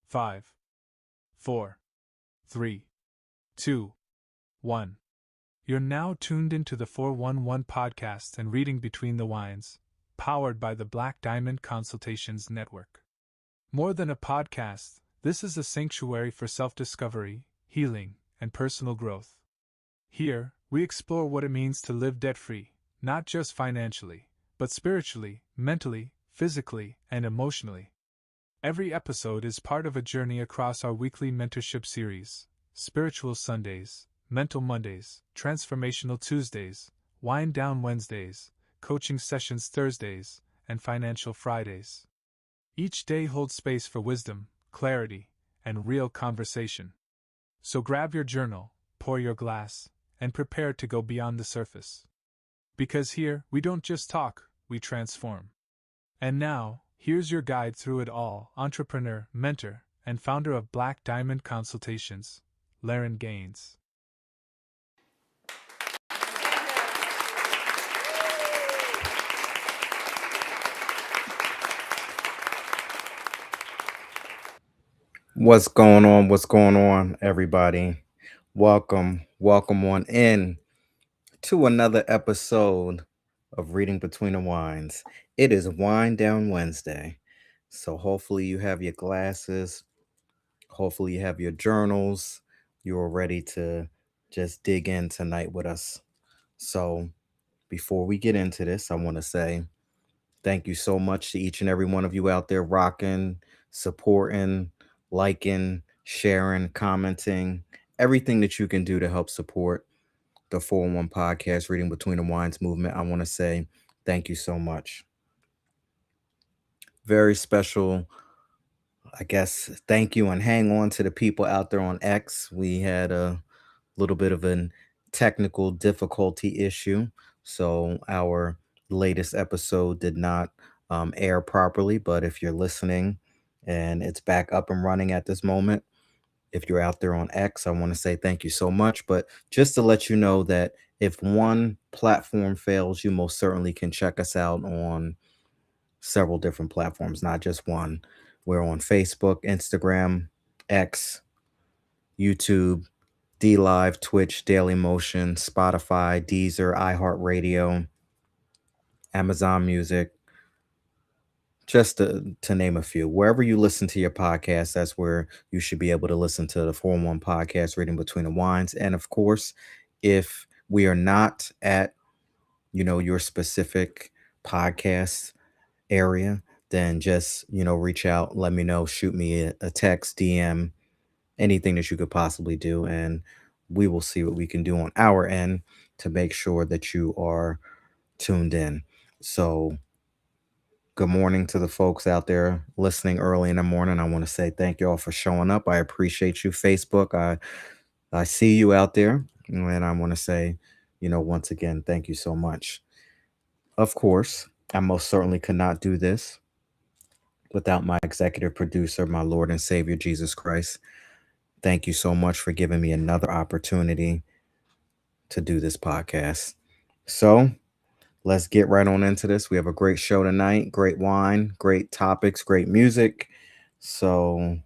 5, 4, 3, 2, 1. You're now tuned into the 411 podcast and reading Between the Wines, powered by the Black Diamond Consultations Network. More than a podcast, this is a sanctuary for self-discovery, healing, and personal growth. Here, we explore what it means to live debt-free, not just financially, but spiritually, mentally, physically, and emotionally. Every episode is part of a journey across our weekly mentorship series: Spiritual Sundays, Mental Mondays, Transformational Tuesdays, Wind Down Wednesdays, Coaching Sessions Thursdays, and Financial Fridays. Each day holds space for wisdom, clarity, and real conversation. So grab your journal, pour your glass, and prepare to go beyond the surface. Because here, we don't just talk, we transform. And now, here's your guide through it all: entrepreneur, mentor, and founder of Black Diamond Consultations, Laren Gaines. What's going on? What's going on, everybody? Welcome on in to another episode of Reading Between the Wines. It is Wind Down Wednesday. So hopefully you have your glasses, hopefully you have your journals. You're ready to just dig in tonight with us. So before we get into this, I want to say thank you so much to each and every one of you out there rocking, supporting, liking, sharing, commenting, everything that you can do to help support the 411 podcast, Reading Between the Wines movement. I want to say thank you so much. Very special, I guess, thank you and hang on to the people out there on X. We had a little bit of a technical difficulty issue. So our latest episode did not air properly. But if you're listening and it's back up and running at this moment, if you're out there on X, I want to say thank you so much. But just to let you know that if one platform fails, you most certainly can check us out on several different platforms, not just one. We're on Facebook, Instagram, X, YouTube, D Live, Twitch, Daily Motion, Spotify, Deezer, iHeartRadio, Amazon Music, just to name a few. Wherever you listen to your podcast, that's where you should be able to listen to the 411 podcast, Reading Between the Wines. And of course, if we are not at, your specific podcast area, then just, reach out, let me know, shoot me a text, DM, anything that you could possibly do. And we will see what we can do on our end to make sure that you are tuned in. So good morning to the folks out there listening early in the morning. I want to say thank you all for showing up. I appreciate you, Facebook. I see you out there. And I want to say, once again, thank you so much. Of course, I most certainly could not do this without my executive producer, my Lord and Savior, Jesus Christ. Thank you so much for giving me another opportunity to do this podcast. So let's get right on into this. We have a great show tonight, great wine, great topics, great music. So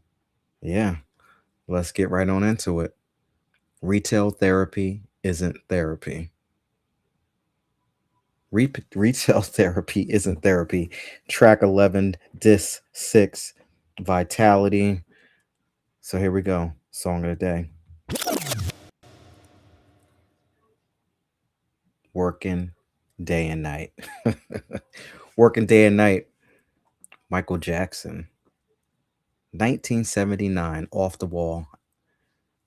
yeah, let's get right on into it. Retail therapy isn't therapy. Retail therapy isn't therapy. Track 11, Disc 6, Vitality. So here we go. Song of the day. Working day and night. Working day and night. Michael Jackson. 1979 Off the Wall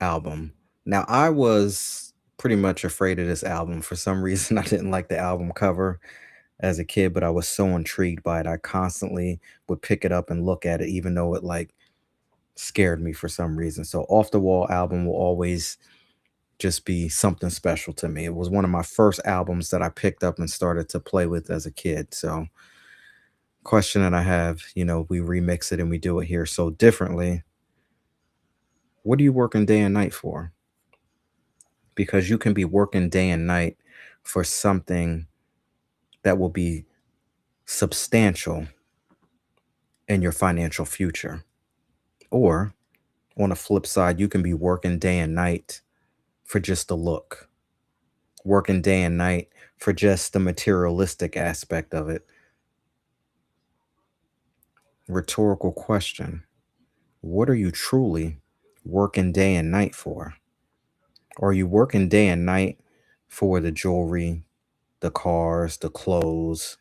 album. Now, I was pretty much afraid of this album. For some reason, I didn't like the album cover as a kid, but I was so intrigued by it. I constantly would pick it up and look at it, even though it scared me for some reason. So Off the Wall album will always just be something special to me. It was one of my first albums that I picked up and started to play with as a kid. So question that I have, we remix it and we do it here so differently. What are you working day and night for? Because you can be working day and night for something that will be substantial in your financial future. Or on the flip side, you can be working day and night for just the look, working day and night for just the materialistic aspect of it. Rhetorical question: what are you truly working day and night for? Are you working day and night for the jewelry, the cars, the clothes,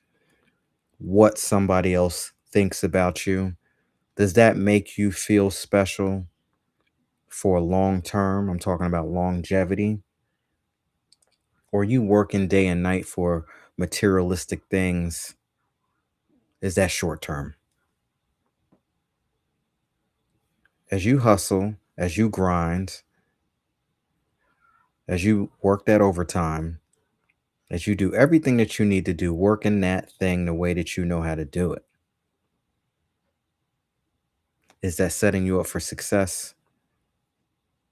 what somebody else thinks about you? Does that make you feel special for long term? I'm talking about longevity. Or you working day and night for materialistic things? Is that short term? As you hustle, as you grind, as you work that overtime, as you do everything that you need to do, working that thing the way that you know how to do it, is that setting you up for success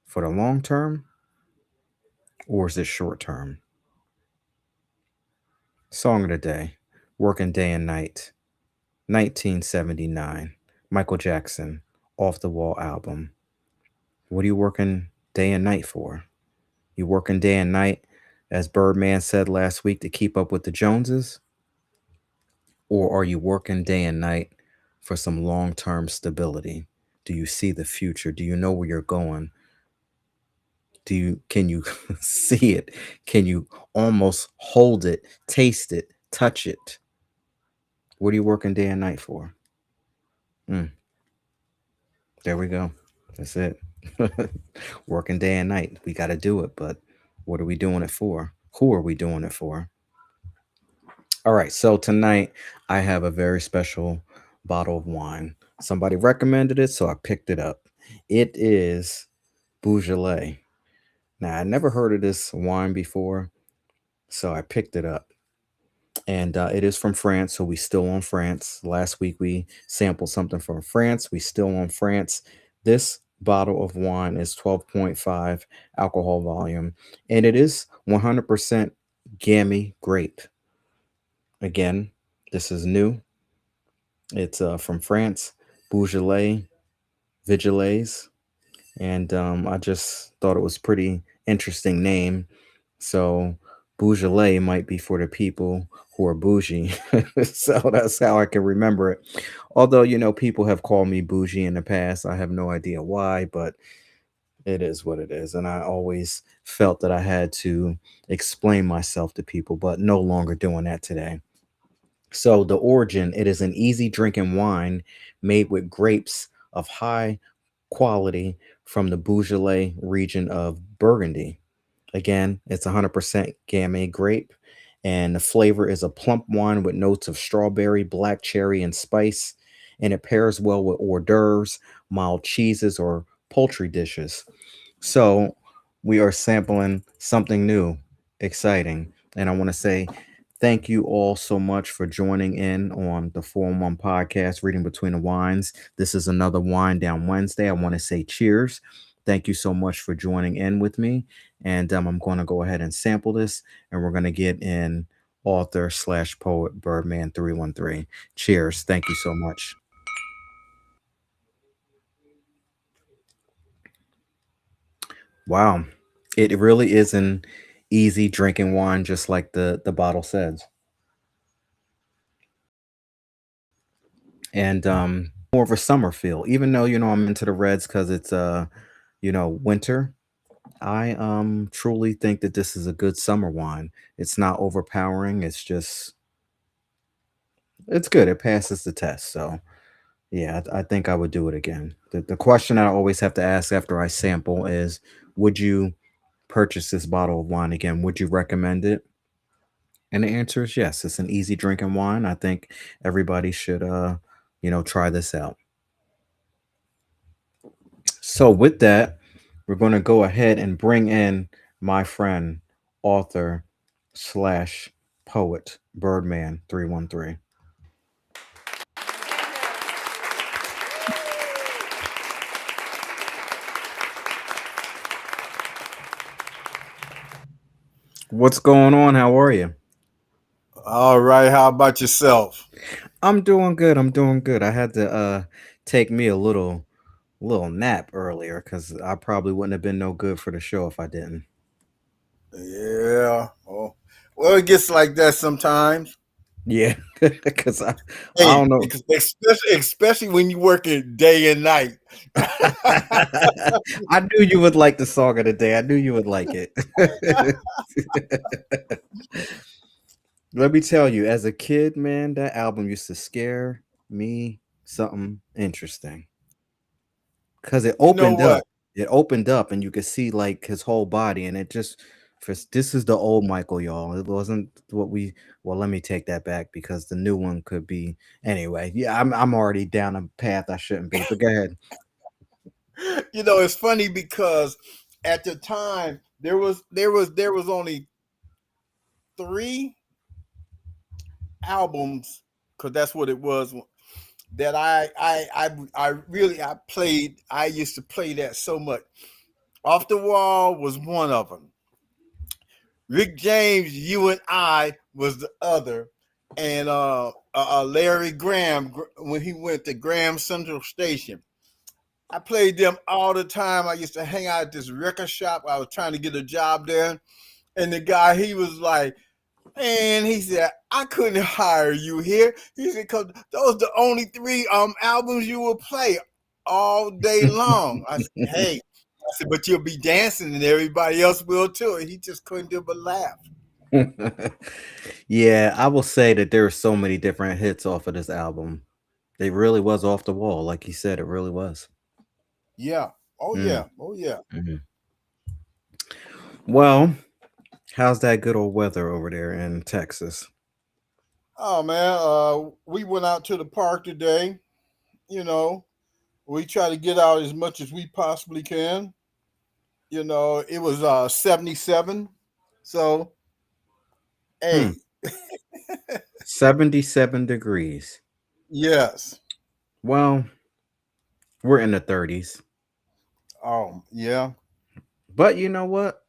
for the long term, or is it short term? Song of the day: Working Day and Night, 1979, Michael Jackson, Off the Wall album. What are you working day and night for? You working day and night, as Birdman said last week, to keep up with the Joneses? Or are you working day and night for some long term stability? Do you see the future? Do you know where you're going? Can you see it? Can you almost hold it, taste it, touch it? What are you working day and night for? Mm, there we go. That's it. Working day and night. We got to do it, but what are we doing it for? Who are we doing it for? All right, so tonight I have a very special bottle of wine. Somebody recommended it, so I picked it up. It is Beaujolais. Now, I never heard of this wine before, so I picked it up. And it is from France, so we still on France. Last week we sampled something from France. We still on France. This bottle of wine is 12.5 alcohol volume, and it is 100% Gamay grape. Again, this is new. It's from France, Beaujolais, Vigilais, and I just thought it was pretty interesting name. So Beaujolais might be for the people who are bougie. So that's how I can remember it. Although, people have called me bougie in the past. I have no idea why, but it is what it is. And I always felt that I had to explain myself to people, but no longer doing that today. So the origin, it is an easy drinking wine made with grapes of high quality from the Beaujolais region of Burgundy. Again, it's 100% Gamay grape, and the flavor is a plump wine with notes of strawberry, black cherry, and spice. And it pairs well with hors d'oeuvres, mild cheeses, or poultry dishes. So we are sampling something new, exciting. And I want to say thank you all so much for joining in on the 4-in-1 podcast, Reading Between the Wines. This is another Wine Down Wednesday. I want to say cheers. Thank you so much for joining in with me. And I'm going to go ahead and sample this, and we're going to get in author slash poet Birdman 313. Cheers. Thank you so much. Wow. It really is an easy drinking wine, just like the bottle says. And more of a summer feel, even though I'm into the reds because it's winter. I truly think that this is a good summer wine. It's not overpowering. It's good. It passes the test. So yeah, I think I would do it again. The question I always have to ask after I sample is, would you purchase this bottle of wine again? Would you recommend it? And the answer is yes. It's an easy drinking wine. I think everybody should try this out. So with that, we're going to go ahead and bring in my friend, author slash poet, Birdman 313. What's going on? How are you? All right. How about yourself? I'm doing good. I'm doing good. I had to take me a little little nap earlier because I probably wouldn't have been no good for the show if I didn't. Yeah. Oh, well, it gets like that sometimes. Yeah, because I Hey, don't know. especially when you work it day and night. I knew you would like the song of the day. I knew you would like it. Let me tell you, as a kid, man, that album used to scare me something interesting because it You know opened what? up. It opened up, and you could see like his whole body, and it just. For, this is the old Michael, y'all. It wasn't what we. Well, let me take that back because the new one could be. Anyway, yeah, I'm already down a path I shouldn't be. But go ahead. You know, it's funny because at the time there was only three albums, because that's what it was, that I really I played. I used to play that so much. Off the Wall was one of them. Rick James, You and I was the other, and Larry Graham when he went to Graham Central Station. I played them all the time. I used to hang out at this record shop. I was trying to get a job there, and the guy, he was like, and he said, I couldn't hire you here. He said, because those are the only three albums you will play all day long. I said, hey, I said, but you'll be dancing and everybody else will too. And he just couldn't do but laugh. Yeah, I will say that there are so many different hits off of this album. It really was off the wall, like you said. It really was. Yeah. Oh Mm, yeah. Oh yeah. mhm. Well, how's that good old weather over there in Texas? Oh man, we went out to the park today. You know, we try to get out as much as we possibly can. You know, it was 77. So, Hmm. hey, 77 degrees. yes. Well, we're in the 30s. Oh, yeah. But you know what?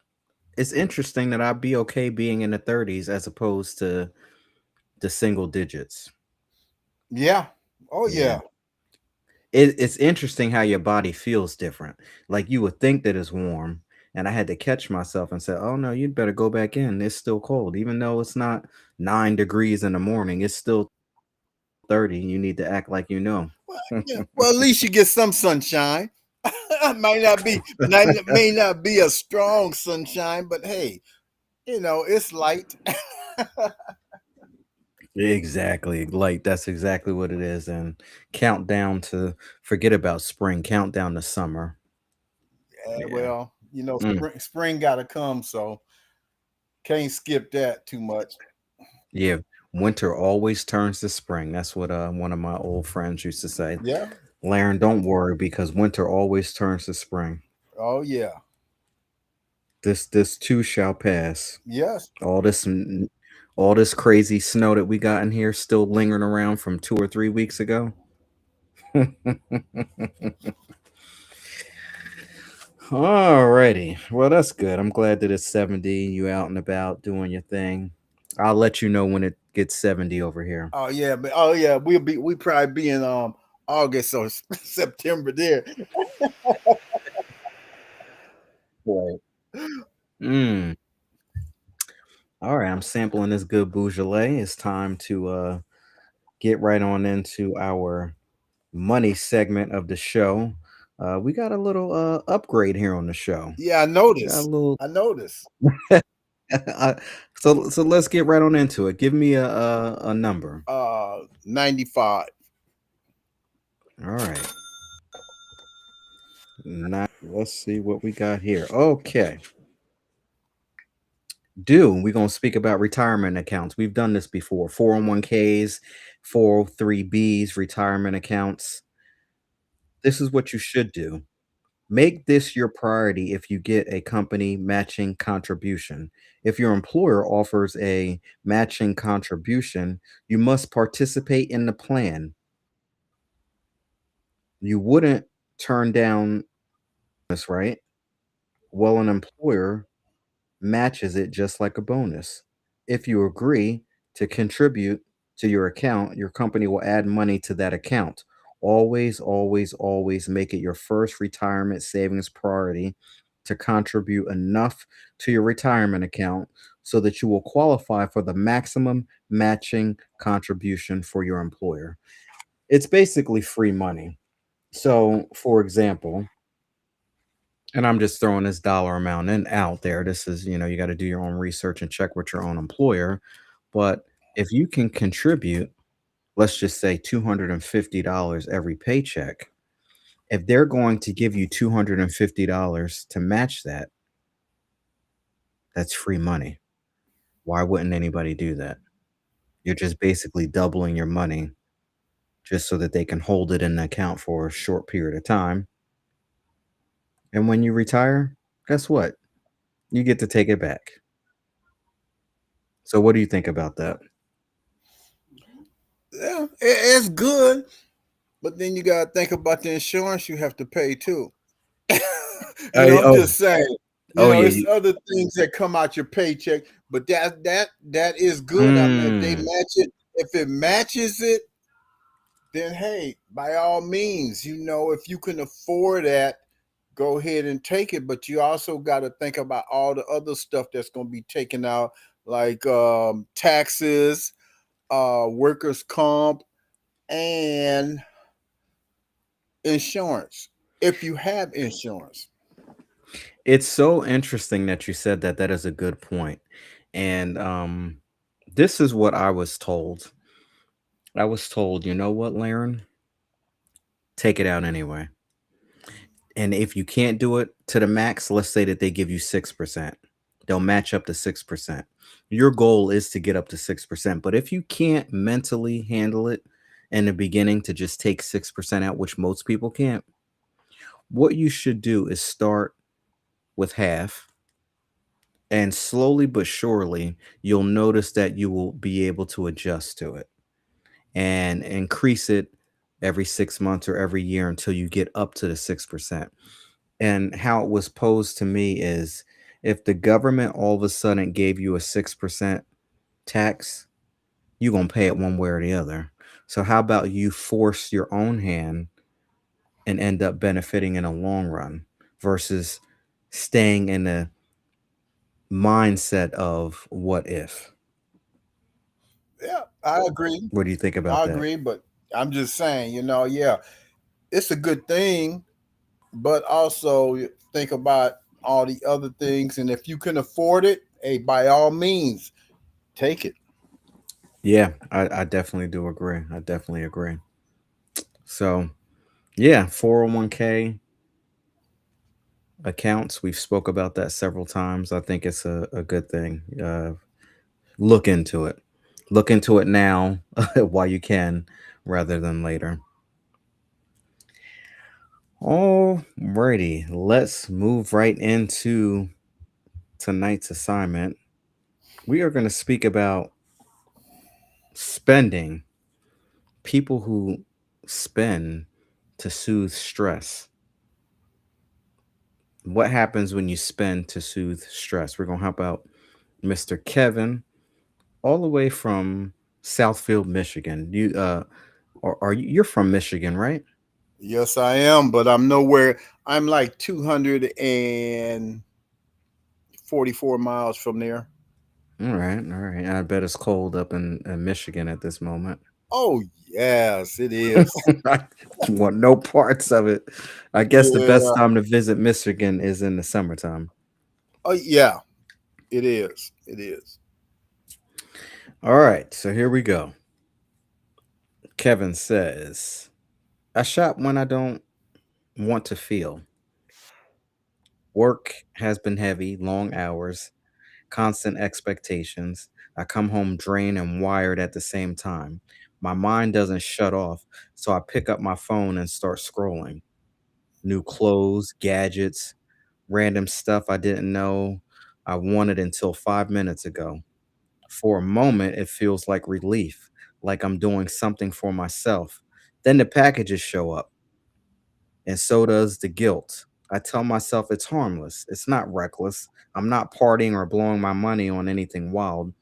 It's interesting that I'd be okay being in the 30s as opposed to the single digits. Yeah. Oh, Yeah. yeah. It's interesting how your body feels different. Like you would think that it's warm, and I had to catch myself and say, "Oh no, you'd better go back in. It's still cold, even though it's not 9 degrees in the morning. It's still 30. You need to act like you know." Well, yeah. Well, at least you get some sunshine. Might not be, may not be a strong sunshine, but hey, it's light. Exactly. Like that's exactly what it is. And countdown to forget about spring, countdown to summer. Yeah, Yeah. well, Mm. spring got to come, so can't skip that too much. Yeah. Winter always turns to spring. That's what one of my old friends used to say. Yeah. Laren, don't worry because winter always turns to spring. Oh, yeah. This too shall pass. Yes. All this all this crazy snow that we got in here still lingering around from 2 or 3 weeks ago. Alrighty. Well, that's good. I'm glad that it's 70. You out and about doing your thing. I'll let you know when it gets 70 over here. Oh yeah, we probably be in August or September there. Right. Mm. All right. I'm sampling this good Beaujolais. It's time to get right on into our money segment of the show. We got a little upgrade here on the show. Yeah, I Got a noticed. little I noticed. so let's get right on into it. Give me a number. 95. All right. Now let's see what we got here. Okay. We're gonna speak about retirement accounts. We've done this before. 401ks, 403bs, retirement accounts. This is what you should do. Make this your priority if you get a company matching contribution. If your employer offers a matching contribution, you must participate in the plan. You wouldn't turn down this, right? Well, an employer matches it just like a bonus. If you agree to contribute to your account, your company will add money to that account. Always, always, always make it your first retirement savings priority to contribute enough to your retirement account so that you will qualify for the maximum matching contribution for your employer. It's basically free money. So, for example, and I'm just throwing this dollar amount in out there. This is, you got to do your own research and check with your own employer. But if you can contribute, let's just say $250 every paycheck, if they're going to give you $250 to match that, that's free money. Why wouldn't anybody do that? You're just basically doubling your money just so that they can hold it in the account for a short period of time. And when you retire, guess what? You get to take it back. So, what do you think about that? Yeah, it's good, but then you gotta think about the insurance you have to pay too. I'm Oh, just saying. oh yeah. It's other things that come out your paycheck, but that is good. I mean, if they Mm, match it, if it matches it, then hey, by all means, if you can afford that, go ahead and take it. But you also got to think about all the other stuff that's going to be taken out, like taxes, workers' comp, and insurance. If you have insurance, it's so interesting that you said that. That is a good point. And this is what I was told. I was told, you know what, Laren? Take it out anyway. And if you can't do it to the max, let's say that they give you 6%, they'll match up to 6%. Your goal is to get up to 6%. But if you can't mentally handle it in the beginning to just take 6% out, which most people can't, what you should do is start with half. And slowly but surely, you'll notice that you will be able to adjust to it and increase it every 6 months or every year until you get up to the 6%. And how it was posed to me is if the government all of a sudden gave you a 6% tax, you're going to pay it one way or the other. So, how about you force your own hand and end up benefiting in a long run versus staying in the mindset of what if? yeah, I agree. What do you think about I that? agree, but I'm just saying, yeah, it's a good thing, but also think about all the other things. And if you can afford it, hey, by all means, take it. Yeah, I definitely do agree. I definitely agree. So, yeah, 401k accounts. We've spoke about that several times. I think it's a good thing. Look into it. Look into it now while you can rather than later. Alrighty, let's move right into tonight's assignment. We are going to speak about spending, people who spend to soothe stress. What happens when you spend to soothe stress? We're going to help out Mr. Kevin all the way from Southfield, Michigan. You're from Michigan, right? Yes, I am, but I'm nowhere. I'm like 244 miles from there. All right, all right. I bet it's cold up in Michigan at this moment. Oh, yes, it is. I want no parts of it. I guess the best Yeah. time to visit Michigan is in the summertime. Oh, yeah, it is. It is. All right, so here we go. Kevin says, I shop when I don't want to feel. Work has been heavy, long hours, constant expectations. I come home drained and wired at the same time. My mind doesn't shut off, so I pick up my phone and start scrolling. New clothes, gadgets, random stuff I didn't know I wanted until 5 minutes ago. For a moment, it feels like relief, like I'm doing something for myself. Then the packages show up, and so does the guilt. I tell myself it's harmless, it's not reckless. I'm not partying or blowing my money on anything wild,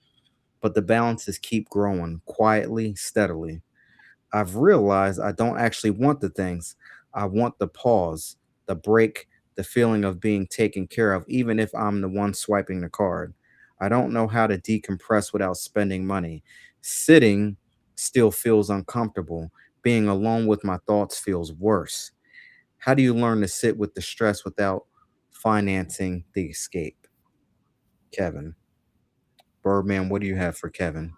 but the balances keep growing quietly, steadily. I've realized I don't actually want the things. I want the pause, the break, the feeling of being taken care of, even if I'm the one swiping the card. I don't know how to decompress without spending money. Sitting still feels uncomfortable. Being alone with my thoughts feels worse. How do you learn to sit with the stress without financing the escape? Kevin. Birdman, what do you have for Kevin?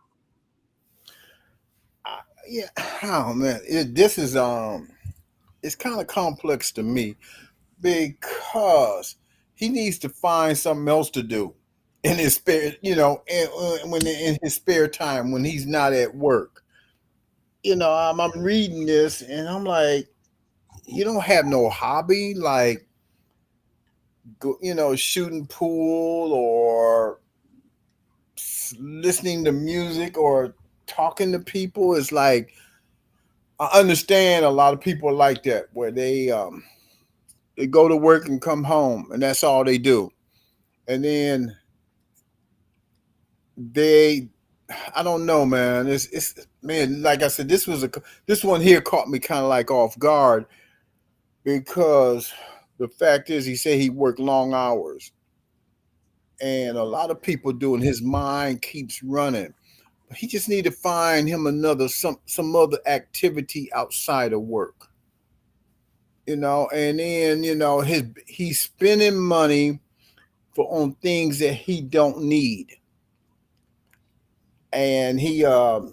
Yeah, oh man, this is it's kind of complex to me because he needs to find something else to do in his spare, when in his spare time when he's not at work. I'm reading this and I'm like, you don't have no hobby like, shooting pool or listening to music or talking to people. Is like, I understand a lot of people like that where they go to work and come home and that's all they do. And then they I don't know, man. It's man, like I said, this one here caught me kind of like off guard because the fact is he said he worked long hours and a lot of people do and his mind keeps running. He just need to find him another some other activity outside of work. And then he's spending money for on things that he don't need. And it's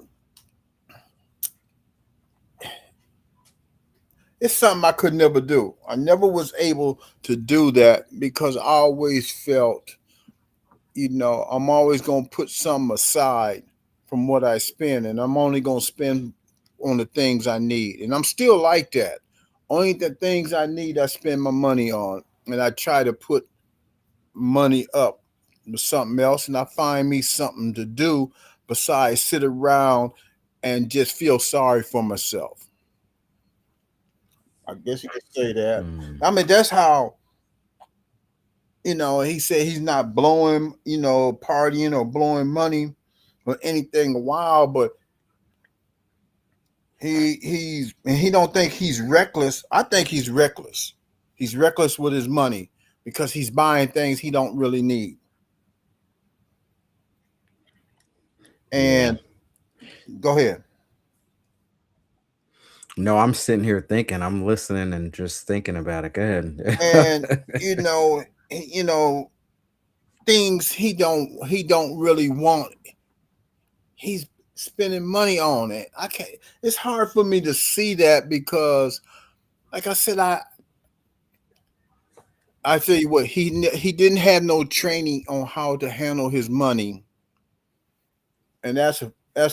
something I could never do. I never was able to do that because I always felt, I'm always going to put some aside from what I spend, and I'm only going to spend on the things I need. And I'm still like that. Only the things I need, I spend my money on, and I try to put money up with something else, and I find me something to do besides sit around and just feel sorry for myself. I guess you could say that. Hmm. I mean, that's how, he said he's not blowing, partying or blowing money or anything wild, but he don't think he's reckless. I think he's reckless. He's reckless with his money because he's buying things he don't really need. Yeah. And go ahead. No, I'm sitting here thinking, I'm listening and just thinking about it. Go And ahead. things he don't really want. He's spending money on it. I can't. It's hard for me to see that because, like I said, I tell you what, he didn't have no training on how to handle his money, and that's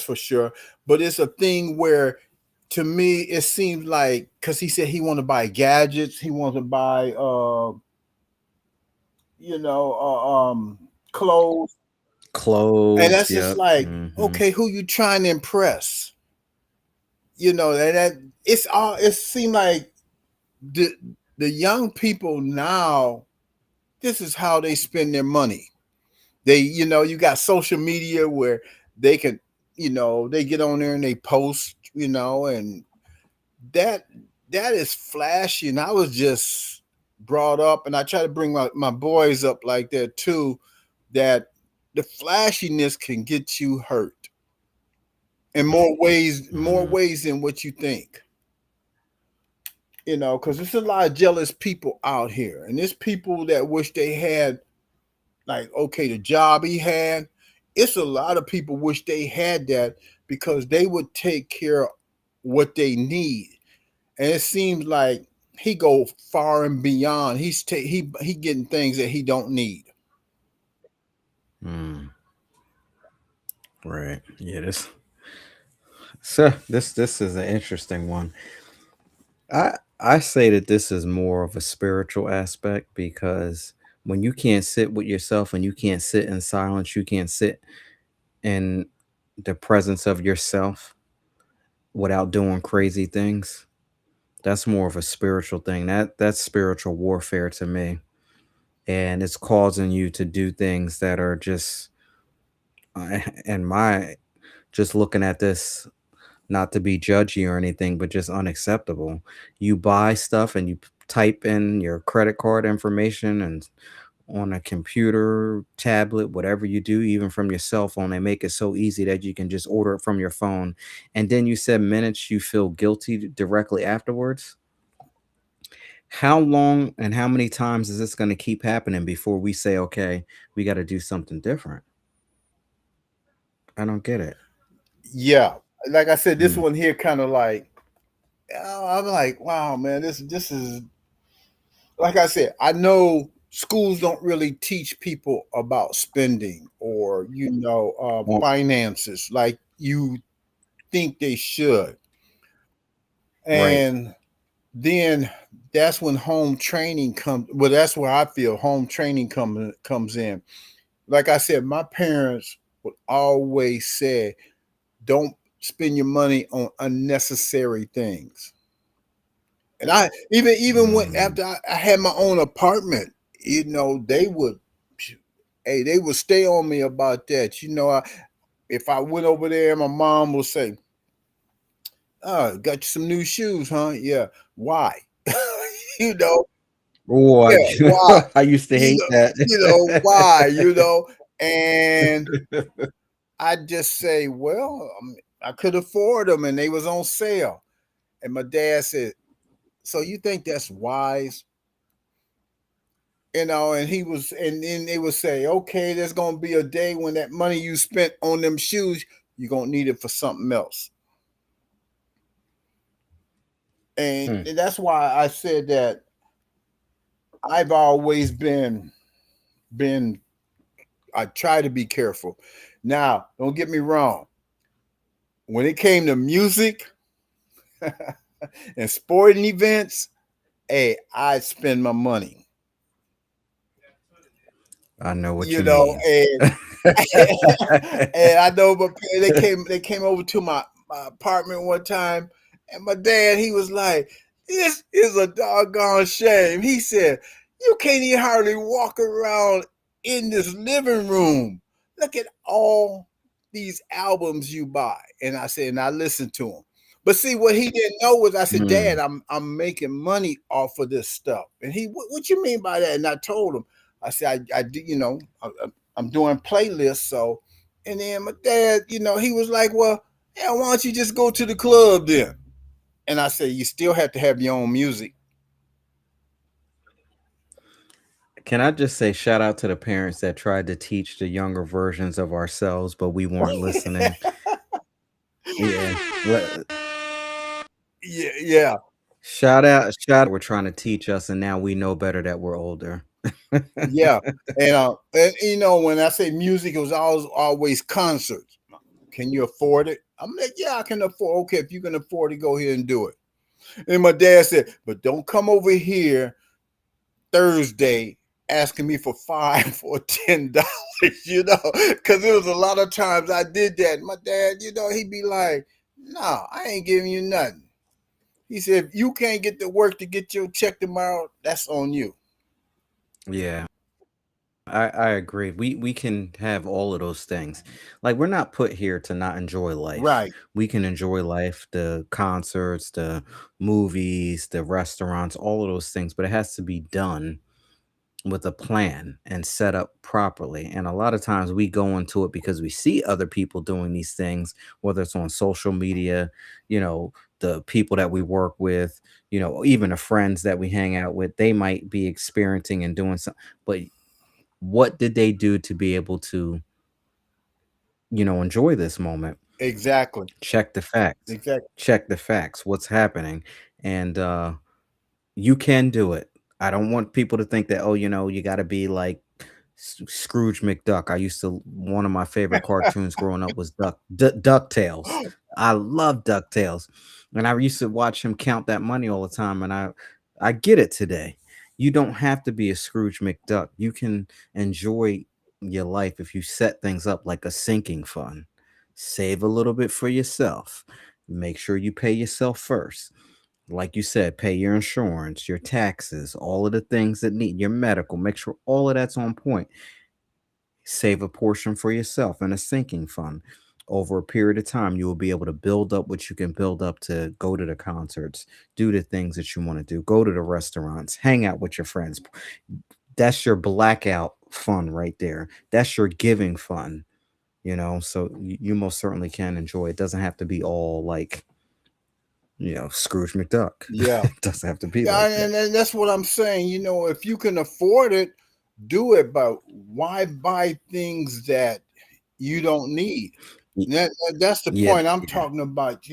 for sure. But it's a thing where, to me, it seems like because he said he want to buy gadgets, he wants to buy, you know, clothes, and Clothes. that's just Yep. like, Hmm. okay, who you trying to impress? And that it's all. It seemed like the the young people now. This is how they spend their money. You got social media where they can, they get on there and they post, and that that is flashy. And I was just brought up, and I try to bring my boys up like that too, that the flashiness can get you hurt in more Hmm. ways than what you think. Because there's a lot of jealous people out here, and there's people that wish they had, like, okay, the job he had. It's a lot of people wish they had that because they would take care of what they need, and it seems like he go far and beyond. He getting things that he don't need. Mm, right. Yeah. This is an interesting one. I say that this is more of a spiritual aspect because when you can't sit with yourself and you can't sit in silence, you can't sit in the presence of yourself without doing crazy things. That's more of a spiritual thing. That's spiritual warfare to me. And it's causing you to do things that are just and my just looking at this, Not to be judgy or anything, but just unacceptable. You buy stuff and you type in your credit card information and on a computer, tablet, whatever you do, even from your cell phone, they make it so easy that you can just order it from your phone. And then you said minutes you feel guilty directly afterwards. How long and how many times is this going to keep happening before we say, okay, we got to do something different? I don't get it. Yeah, like I said, this Mm, one here kind of like, I'm like, wow, man, this is, like I said, I know schools don't really teach people about spending or well, finances like you think they should, right. and then that's when home training comes. Well, that's where I feel home training comes in. Like I said, my parents would always say, "Don't spend your money on unnecessary things." And I even when Mm, after I had my own apartment, they would, hey, they would stay on me about that. If I went over there, my mom would say, "Oh, got you some new shoes, huh? Yeah. Why? you know, oh, yeah, why? I used to hate that. Why? And I just say, well, I could afford them, and they was on sale. And my dad said, "So you think that's wise?" And and then they would say, "Okay, there's gonna be a day when that money you spent on them shoes, you're gonna need it for something else." And, Hmm. and that's why I said that I've always been I try to be careful. Now, don't get me wrong. When it came to music and sporting events, hey, I'd spend my money. I know what You you know, mean. and and I know, but they came over to my apartment one time, and my dad, he was like, "This is a doggone shame." He said, "You can't even hardly walk around in this living room. Look at all these albums you buy." And I said, and I listened to him. But see, what he didn't know was I said, "Dad, Mm. I'm making money off of this stuff." And he, what you mean by that? And I told him, I said, I do, I'm doing playlists. So, and then my dad, he was like, "Well, yeah, why don't you just go to the club then?" And I said, "You still have to have your own music." Can I just say shout out to the parents that tried to teach the younger versions of ourselves, but we weren't listening. Yeah. Yeah, yeah, Shout out, we're trying to teach us, and now we know better that we're older. yeah. And when I say music, it was always concerts. Can you afford it? I'm like, yeah, I can afford. Okay, if you can afford it, go ahead and do it. And my dad said, but don't come over here Thursday asking me for $5 or $10, because there was a lot of times I did that. My dad, he'd be like, "No, I ain't giving you nothing." He said, "If you can't get to work to get your check tomorrow, that's on you." Yeah. I agree. We can have all of those things. Like we're not put here to not enjoy life. Right. We can enjoy life, the concerts, the movies, the restaurants, all of those things, but it has to be done with a plan and set up properly. And a lot of times we go into it because we see other people doing these things, whether it's on social media, the people that we work with, even the friends that we hang out with, they might be experiencing and doing something. But what did they do to be able to, enjoy this moment? Exactly. Check the facts. Exactly. Check the facts. What's happening? And you can do it. I don't want people to think that, oh, you got to be like Scrooge McDuck. I used to one of my favorite cartoons growing up was DuckTales. I love DuckTales, and I used to watch him count that money all the time. And I get it today. You don't have to be a Scrooge McDuck. You can enjoy your life if you set things up like a sinking fund. Save a little bit for yourself. Make sure you pay yourself first, like you said, pay your insurance, your taxes, all of the things that need your medical. Make sure all of that's on point. Save a portion for yourself in a sinking fund. over a period of time, you will be able to build up what you can build up to go to the concerts, do the things that you want to do, go to the restaurants, hang out with your friends. That's your blackout fun right there. That's your giving fun, so you most certainly can enjoy it. Doesn't have to be all like, Scrooge McDuck. Yeah. It doesn't have to be Yeah, like that. and that's what I'm saying. If you can afford it, do it, but why buy things that you don't need? Y- That's the Yeah, point I'm yeah. talking about.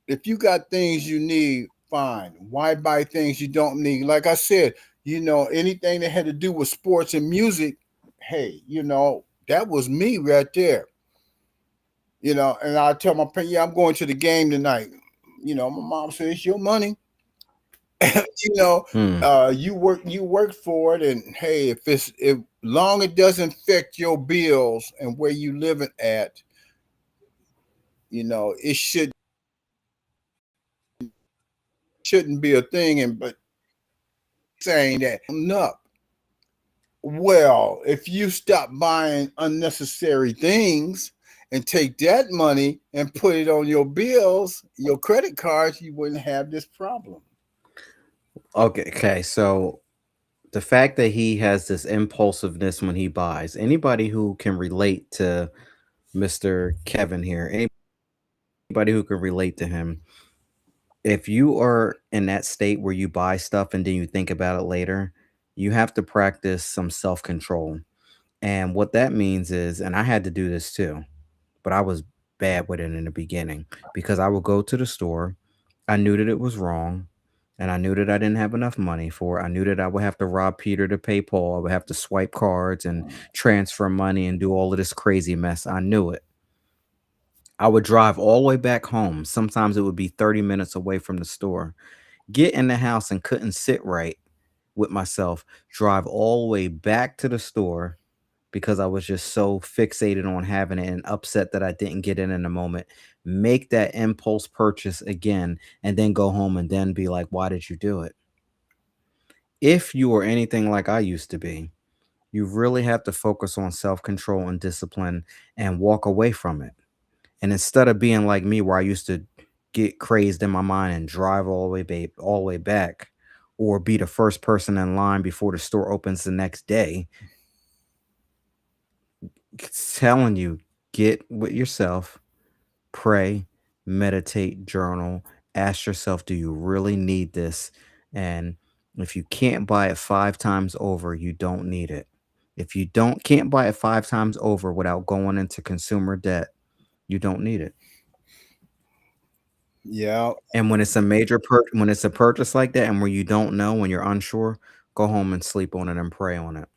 If you got things you need, fine. Why buy things you don't need? Like I said, anything that had to do with sports and music, hey, that was me right there. And I tell my parents, yeah, I'm going to the game tonight. My mom says it's your money. you know, Hmm. you work for it, and hey, if long it doesn't affect your bills and where you living at, it shouldn't be a thing. And but saying that up. Well, if you stop buying unnecessary things and take that money and put it on your bills, your credit cards, you wouldn't have this problem. Okay, so the fact that he has this impulsiveness when he buys, anybody who can relate to Mr. Kevin here, anybody who can relate to him, if you are in that state where you buy stuff and then you think about it later, you have to practice some self control. And what that means is, and I had to do this too, but I was bad with it in the beginning because I would go to the store. I knew that it was wrong. And I knew that I didn't have enough money for it. I knew that I would have to rob Peter to pay Paul. I would have to swipe cards and transfer money and do all of this crazy mess. I knew it. I would drive all the way back home. Sometimes it would be 30 minutes away from the store. Get in the house and couldn't sit right with myself. Drive all the way back to the store because I was just so fixated on having it and upset that I didn't get it in the moment. Make that impulse purchase again and then go home and then be like, why did you do it? If you are anything like I used to be, you really have to focus on self control and discipline and walk away from it. And instead of being like me, where I used to get crazed in my mind and drive all the way back, or be the first person in line before the store opens the next day, it's telling you, get with yourself, pray, meditate, journal, ask yourself, do you really need this? And if you can't buy it 5 times over, you don't need it. If you don't can't buy it 5 times over without going into consumer debt, you don't need it. Yeah, And when it's a purchase like that and where you don't know, when you're unsure, go home and sleep on it and pray on it.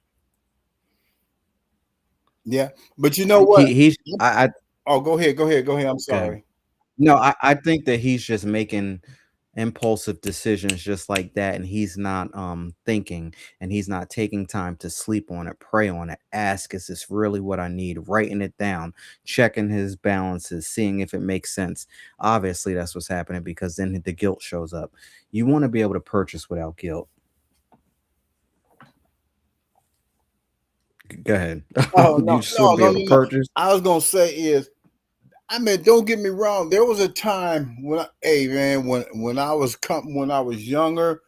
yeah. But you know what? He's I Oh, go ahead. I'm Go ahead. sorry. No, I think that he's just making impulsive decisions just like that, and he's not thinking, and he's not taking time to sleep on it, pray on it, ask, is this really what I need? Writing it down, checking his balances, seeing if it makes sense. Obviously, that's what's happening because then the guilt shows up. You want to be able to purchase without guilt. Go ahead. Oh, You no, just want no, to be no, able to no, no. purchase. I was gonna say is, I mean, don't get me wrong. There was a time hey man, when I was younger,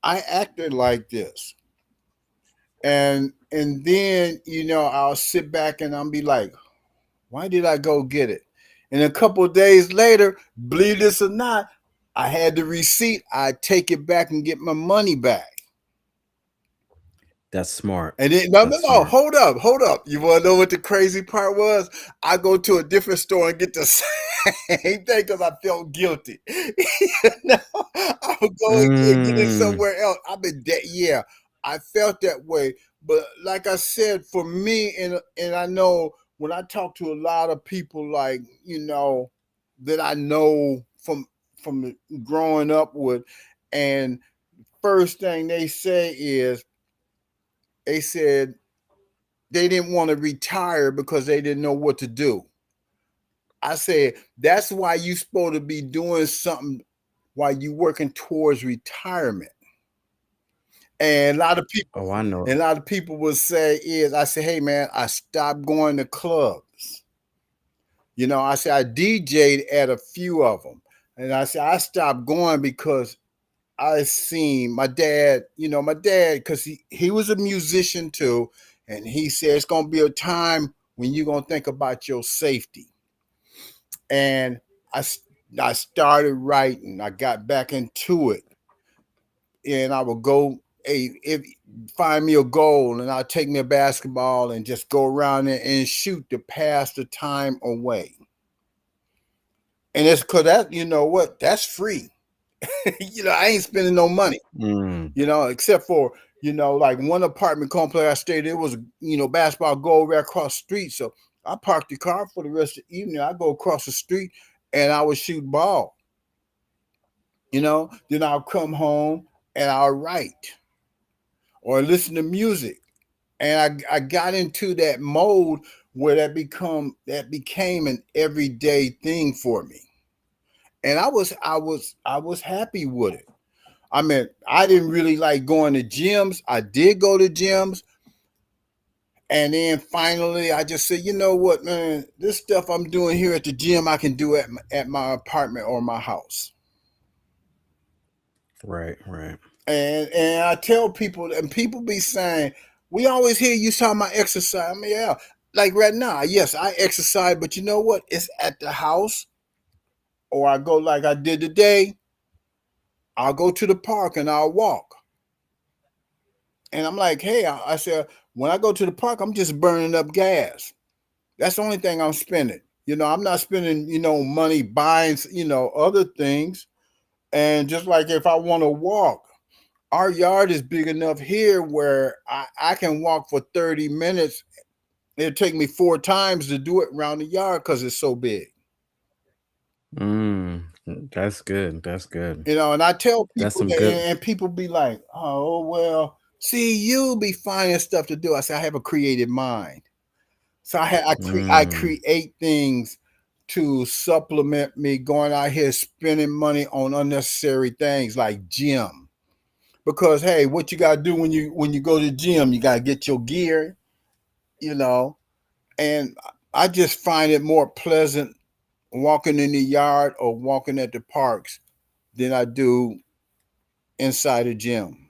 I acted like this, and then I'll sit back and I'll be like, why did I go get it? And a couple of days later, believe this or not, I had the receipt. I take it back and get my money back. That's smart. And then no, no, That's no, smart. hold up. You want to know what the crazy part was? I go to a different store and get the same thing because I felt guilty. I would go and get it Mm, somewhere else. I've been that, yeah. I felt that way, but like I said, for me, and I know when I talk to a lot of people, like that I know from growing up with, and first thing they say is they said they didn't want to retire because they didn't know what to do. I said, that's why you supposed to be doing something while you working towards retirement. And oh, I know. a lot of people will say is I say, hey man, I stopped going to clubs. I said I DJ'd at a few of them, and I said I stopped going because I seen my dad. My dad, because he was a musician too, and he said it's gonna be a time when you're gonna think about your safety. And I I started writing. I got back into it, and I would go. Hey, if find me a goal, and I'll take me a basketball and just go around there and shoot to pass the time away. And it's because that, what, that's free. I ain't spending no money, Mm, except for, like one apartment complex I stayed, it was, basketball goal right across the street. So I parked the car for the rest of the evening. I go across the street and I would shoot ball, then I'll come home and I'll write or listen to music. And I got into that mode where that became an everyday thing for me. And I was happy with it. I mean, I didn't really like going to gyms. I did go to gyms. And then finally, I just said, you know what, man, this stuff I'm doing here at the gym, I can do at my apartment or my house. right, right. And I tell people, and people be saying, we always hear you talking about exercise. I mean, yeah, like right now, yes, I exercise, but you know what? It's at the house, or I go like I did today. I'll go to the park and I'll walk. And I'm like, hey, I said, when I go to the park, I'm just burning up gas. That's the only thing I'm spending. I'm not spending, money buying, other things. And just like if I want to walk, our yard is big enough here where I can walk for 30 minutes. It'll take me 4 times to do it around the yard because it's so big. Mm, that's good. That's good. And I tell That's people some that, good. and people be like, oh, well, see, you'll be finding stuff to do. I say, I have a creative mind. So I Mm, create things to supplement me going out here spending money on unnecessary things like gym. Because hey, what you gotta do when you go to the gym, you gotta get your gear, you know, and I just find it more pleasant walking in the yard or walking at the parks than I do inside a gym.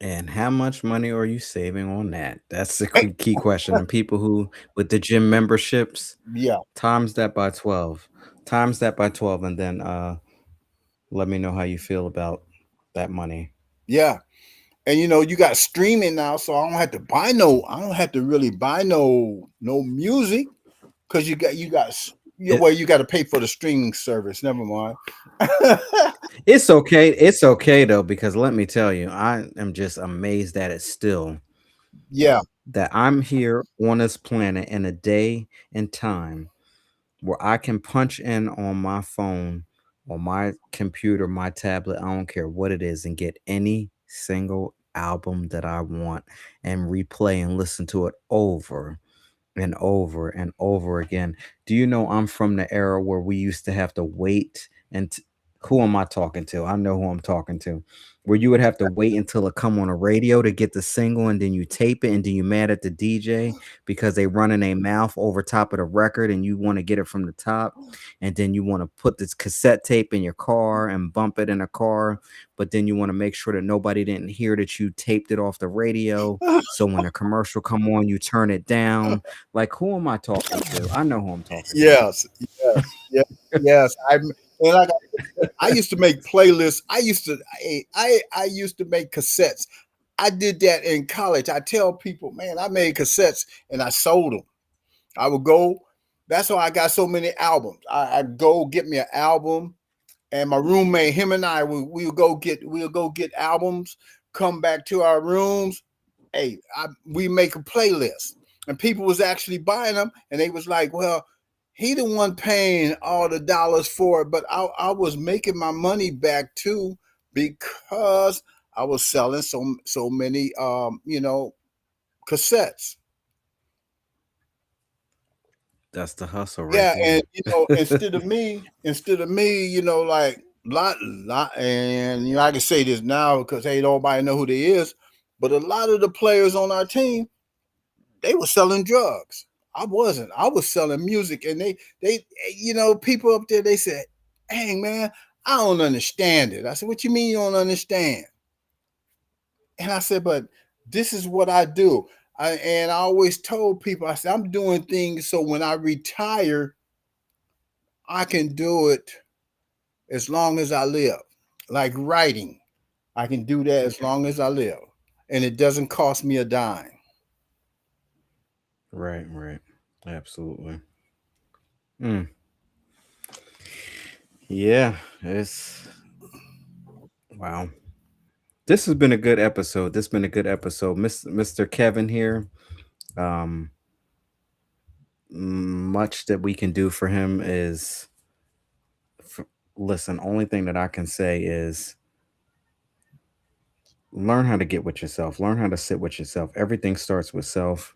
and how much money are you saving on that? That's the Hey, key question. And people who with the gym memberships, yeah, times that by 12. Times that by 12 and then let me know how you feel about that money. yeah. And you got streaming now, so I don't have to really buy no music because you got to pay for the streaming service. Never mind. It's okay. It's okay though, because let me tell you, I am just amazed at it still Yeah. that I'm here on this planet in a day and time where I can punch in on my phone, on my computer, my tablet, I don't care what it is, and get any single album that I want and replay and listen to it over and over and over again. Do you know I'm from the era where we used to have to wait and who am I talking to? I know who I'm talking to. Where you would have to wait until it come on a radio to get the single and then you tape it and then you mad at the DJ because they running a mouth over top of the record and you want to get it from the top and then you want to put this cassette tape in your car and bump it in a car, but then you want to make sure that nobody didn't hear that you taped it off the radio. So when a commercial come on, you turn it down. Like, who am I talking to? I know who I'm talking to. Yes. Yes. Yes. Yes. And like I used to make playlists. I used to make cassettes. I did that in college. I tell people, man, I made cassettes and I sold them. I would go. That's how I got so many albums. I'd go get me an album, and my roommate, him and I, we'll go get albums. Come back to our rooms. Hey, we make a playlist, and people was actually buying them, and they was like, well, he the one paying all the dollars for it, but I was making my money back too because I was selling so many cassettes. That's the hustle right Yeah, and there. instead of me, like lot, and I can say this now because hey, nobody know who they is, but a lot of the players on our team, they were selling drugs. I wasn't. I was selling music, and they people up there, they said, "Hey man, I don't understand it." I said, "What you mean you don't understand?" And I said, "But this is what I do." And I always told people, I said, "I'm doing things so when I retire, I can do it as long as I live. Like writing, I can do that as long as I live, and it doesn't cost me a dime." Right, right. Absolutely. Mm. Yeah, it's wow. This has been a good episode. This has been a good episode. Mr. Kevin here. Um, much that we can do for him is listen, only thing that I can say is learn how to get with yourself. Learn how to sit with yourself. Everything starts with self.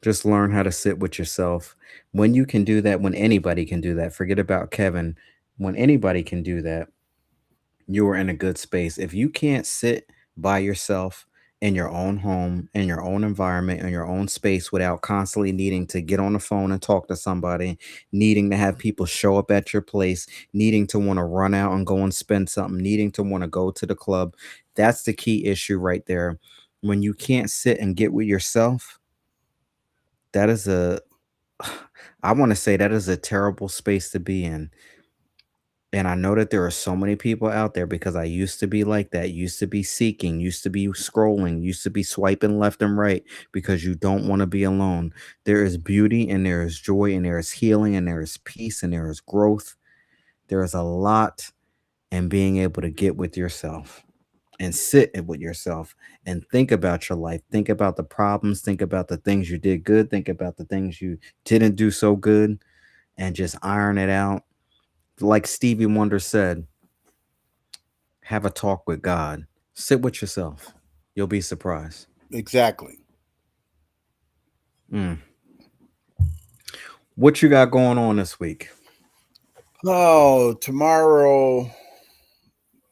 Just learn how to sit with yourself. When you can do that, when anybody can do that, forget about Kevin. When anybody can do that, you are in a good space. If you can't sit by yourself in your own home, in your own environment, in your own space without constantly needing to get on the phone and talk to somebody, needing to have people show up at your place, needing to want to run out and go and spend something, needing to want to go to the club, that's the key issue right there. When you can't sit and get with yourself, that is a I want to say that is a terrible space to be in. And I know that there are so many people out there because I used to be like that, used to be seeking, used to be scrolling, used to be swiping left and right because you don't want to be alone. There is beauty and there is joy and there is healing and there is peace and there is growth. There is a lot in being able to get with yourself and sit with yourself and think about your life. Think about the problems, think about the things you did good, think about the things you didn't do so good, and just iron it out. Like Stevie Wonder said, have a talk with God. Sit with yourself. You'll be surprised. Exactly. Mm. What you got going on this week? Oh, tomorrow,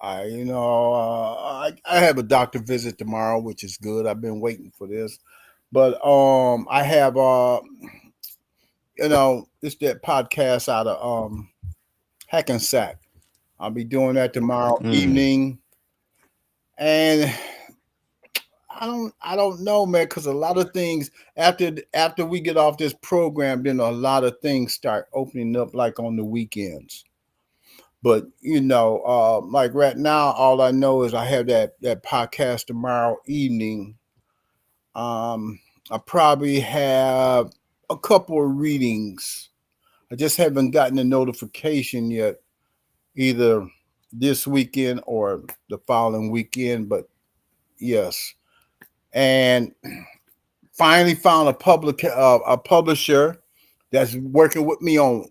I have a doctor visit tomorrow, which is good. I've been waiting for this, but I have it's that podcast out of Hackensack. I'll be doing that tomorrow Mm. evening, and I don't know, man, because a lot of things after we get off this program, then a lot of things start opening up, like on the weekends. But like right now, all I know is I have that podcast tomorrow evening. Um, I probably have a couple of readings. I just haven't gotten a notification yet, either this weekend or the following weekend. But yes, and finally found a publisher that's working with me on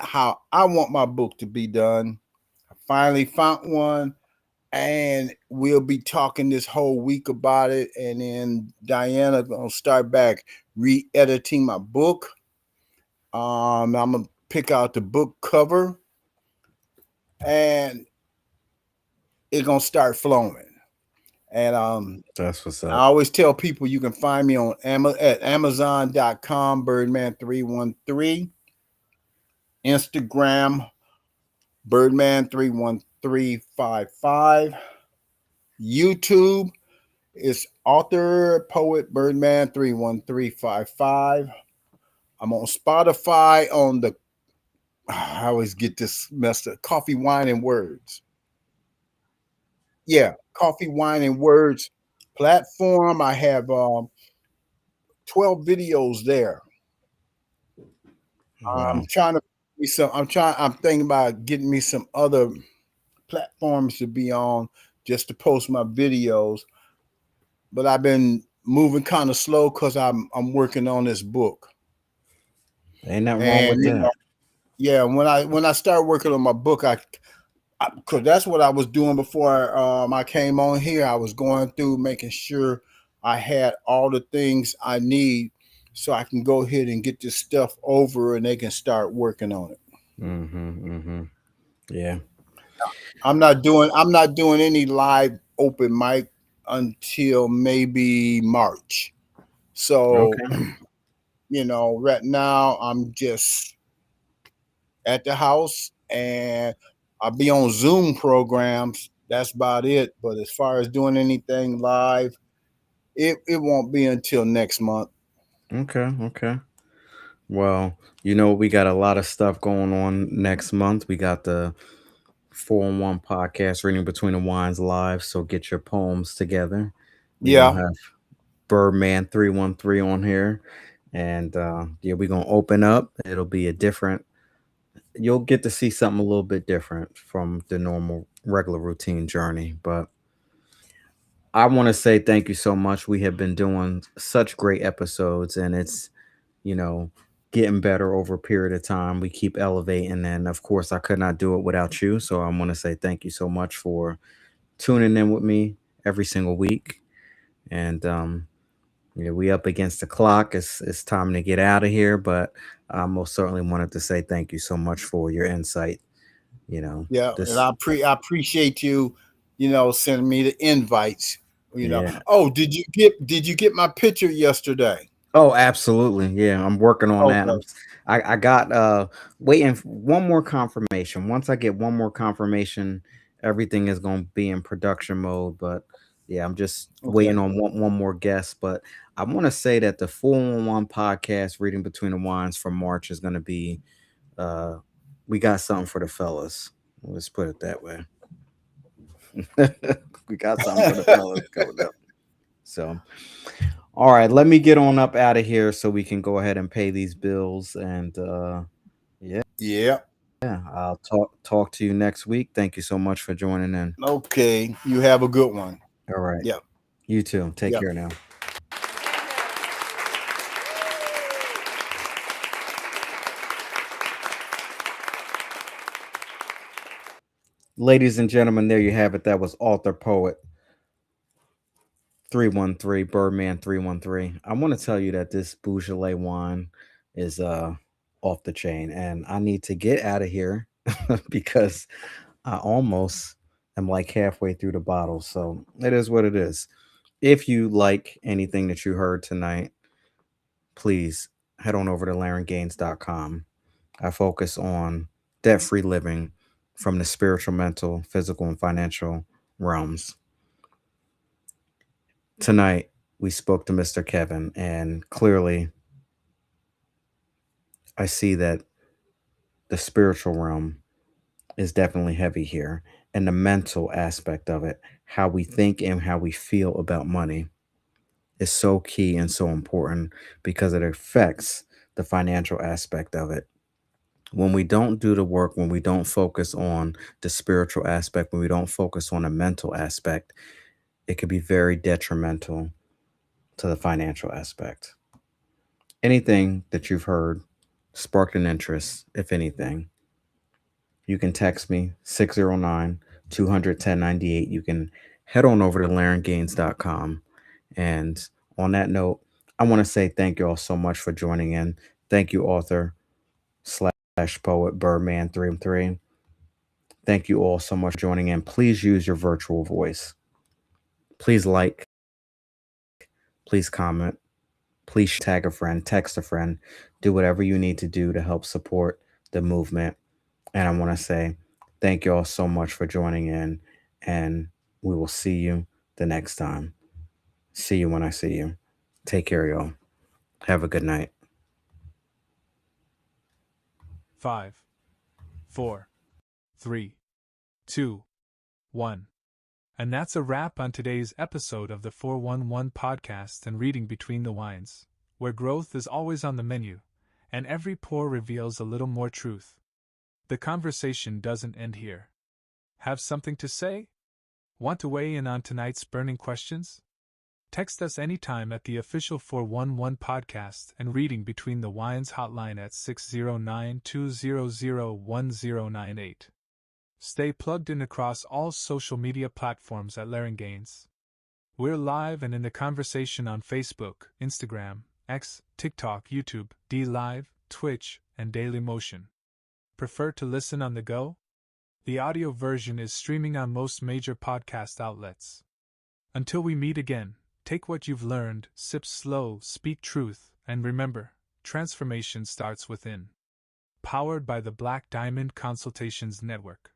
how I want my book to be done. I finally found one, and we'll be talking this whole week about it. And then Diana gonna start back re-editing my book. I'm gonna pick out the book cover, and it's gonna start flowing. And That's what's I up. always tell people you can find me on at Amazon.com, Birdman313, Instagram, Birdman31355, YouTube is author poet Birdman31355. I'm on Spotify on the I always get this messed up. Coffee, Wine, and Words. Yeah, Coffee, Wine, and Words platform. I have 12 videos there. I'm Wow. trying to be some. I'm thinking about getting me some other platforms to be on just to post my videos. But I've been moving kind of slow because I'm working on this book. Ain't nothing wrong And with that. yeah, when I start working on my book, because that's what I was doing before I came on here. I was going through making sure I had all the things I need so I can go ahead and get this stuff over and they can start working on it. Mm-hmm. Mm-hmm. Yeah. I'm not doing any live open mic until maybe March. So Okay. Right now I'm just at the house and I'll be on Zoom programs. That's about it. But as far as doing anything live, it won't be until next month. Okay, okay. Well, we got a lot of stuff going on next month. We got the 4-on-1 podcast, Reading Between the Wines live. So get your poems together. We're going Yeah, to have Birdman 313 on here. And yeah, we're going to open up. It'll be you'll get to see something a little bit different from the normal, regular routine journey. But I want to say thank you so much. We have been doing such great episodes, and it's, you know, getting better over a period of time. We keep elevating, and of course, I could not do it without you. So I want to say thank you so much for tuning in with me every single week. And we up against the clock. It's time to get out of here, but I most certainly wanted to say thank you so much for your insight. You know, yeah, and this, I appreciate you, sending me the invites. yeah. Oh, did you get my picture yesterday? Oh, absolutely. Yeah, I'm working on that. Okay, I got waiting for one more confirmation. Once I get one more confirmation, everything is going to be in production mode, but yeah, I'm just waiting okay. on one more guest, but I want to say that the 4-on-1 podcast, Reading Between the Wines, for March is going to be uh we got something for the fellas. Let's put it that way. We got something for the fellas coming up. So, all right, let me get on up out of here so we can go ahead and pay these bills. And yeah, Yeah. I'll talk to you next week. Thank you so much for joining in. Okay. You have a good one. All right, Yeah. you too. Take Yeah. care now. Ladies and gentlemen, there you have it. That was author poet 313, Birdman 313. I want to tell you that this Beaujolais wine is off the chain, and I need to get out of here because I almost am like halfway through the bottle. So it is what it is. If you like anything that you heard tonight, please head on over to laryngaines.com. I focus on debt free living from the spiritual, mental, physical, and financial realms. Tonight, we spoke to Mr. Kevin, and clearly, I see that the spiritual realm is definitely heavy here, and the mental aspect of it, how we think and how we feel about money, is so key and so important because it affects the financial aspect of it. When we don't do the work, when we don't focus on the spiritual aspect, when we don't focus on the mental aspect, it could be very detrimental to the financial aspect. Anything that you've heard sparked an interest, if anything, you can text me 609 200 1098. You can head on over to laryngaines.com. And on that note, I want to say thank you all so much for joining in. Thank you, author slash poet Birdman 313. Thank you all so much for joining in. Please use your virtual voice. Please like, please comment, please tag a friend, text a friend, do whatever you need to do to help support the movement. And I want to say thank you all so much for joining in, and we will see you the next time. See you when I see you. Take care, y'all. Have a good night. 5, 4, 3, 2, 1. And that's a wrap on today's episode of the 411 podcast and Reading Between the Wines, where growth is always on the menu, and every pour reveals a little more truth. The conversation doesn't end here. Have something to say? Want to weigh in on tonight's burning questions? Text us anytime at the official 411 podcast and Reading Between the Wines hotline at 609-200-1098. Stay plugged in across all social media platforms at Laryngaines. We're live and in the conversation on Facebook, Instagram, X, TikTok, YouTube, D Live, Twitch, and Daily Motion. Prefer to listen on the go? The audio version is streaming on most major podcast outlets. Until we meet again, take what you've learned, sip slow, speak truth, and remember, transformation starts within. Powered by the Black Diamond Consultations Network.